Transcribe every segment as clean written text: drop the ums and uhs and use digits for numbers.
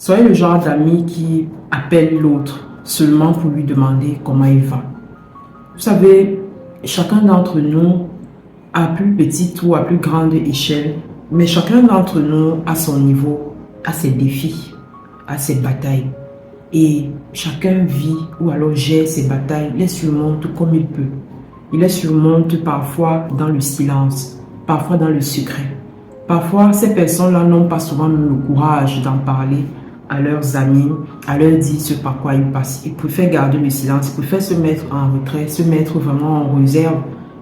Soyez le genre d'ami qui appelle l'autre seulement pour lui demander comment il va. Vous savez, chacun d'entre nous, à plus petite ou à plus grande échelle, mais chacun d'entre nous, à son niveau, a ses défis, a ses batailles. Et chacun vit ou alors gère ses batailles, les surmonte comme il peut. Il les surmonte parfois dans le silence, parfois dans le secret. Parfois, ces personnes-là n'ont pas souvent le courage d'en parler à leurs amis, à leur dire ce par quoi ils passent. Ils préfèrent garder le silence, ils préfèrent se mettre en retrait, se mettre vraiment en réserve,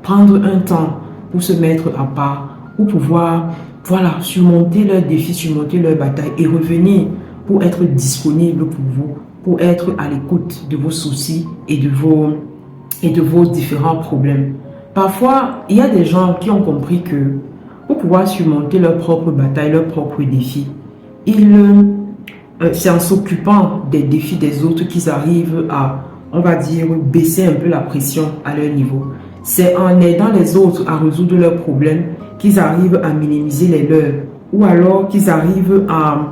prendre un temps pour se mettre à part, pour pouvoir, voilà, surmonter leurs défis, surmonter leurs batailles et revenir pour être disponible pour vous, pour être à l'écoute de vos soucis et de vos différents problèmes. Parfois, il y a des gens qui ont compris que pour pouvoir surmonter leurs propres batailles, leurs propres défis, c'est en s'occupant des défis des autres qu'ils arrivent à, on va dire, baisser un peu la pression à leur niveau. C'est en aidant les autres à résoudre leurs problèmes qu'ils arrivent à minimiser les leurs, ou alors qu'ils arrivent à,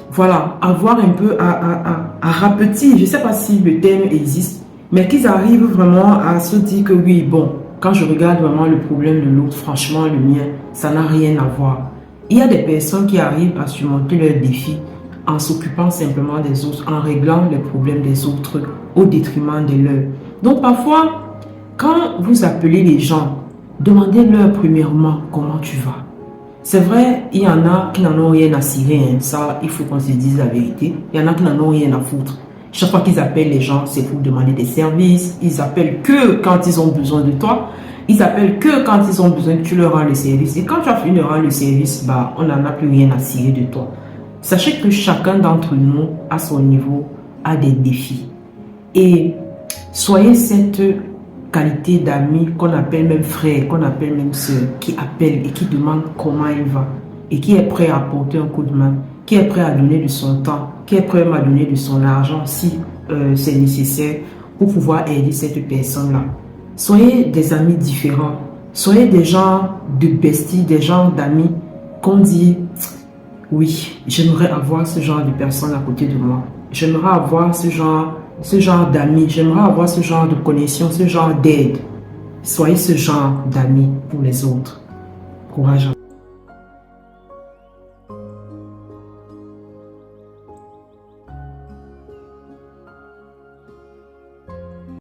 voilà, avoir un peu à rapetir, je ne sais pas si le terme existe, mais qu'ils arrivent vraiment à se dire que oui, bon, quand je regarde vraiment le problème de l'autre, franchement, le mien, ça n'a rien à voir. Il y a des personnes qui arrivent à surmonter leurs défis en s'occupant simplement des autres, en réglant les problèmes des autres au détriment de leurs. Donc parfois, quand vous appelez les gens, demandez-leur premièrement comment tu vas. C'est vrai, il y en a qui n'en ont rien à cirer, hein. Ça, il faut qu'on se dise la vérité. Il y en a qui n'en ont rien à foutre. Chaque fois qu'ils appellent les gens, c'est pour demander des services. Ils appellent que quand ils ont besoin de toi. Ils appellent que quand ils ont besoin que tu leur rends le service. Et quand tu as fini de rendre le service, bah, on n'en a plus rien à cirer de toi. Sachez que chacun d'entre nous, à son niveau, a des défis. Et soyez cette qualité d'amis qu'on appelle même frère, qu'on appelle même sœur, qui appelle et qui demande comment il va. Et qui est prêt à apporter un coup de main, qui est prêt à donner de son temps, qui est prêt à donner de son argent si c'est nécessaire pour pouvoir aider cette personne-là. Soyez des amis différents. Soyez des gens de besties, des gens d'amis qu'on dit... Oui, j'aimerais avoir ce genre de personnes à côté de moi. J'aimerais avoir ce genre d'amis. J'aimerais avoir ce genre de connexion, ce genre d'aide. Soyez ce genre d'amis pour les autres. Courage.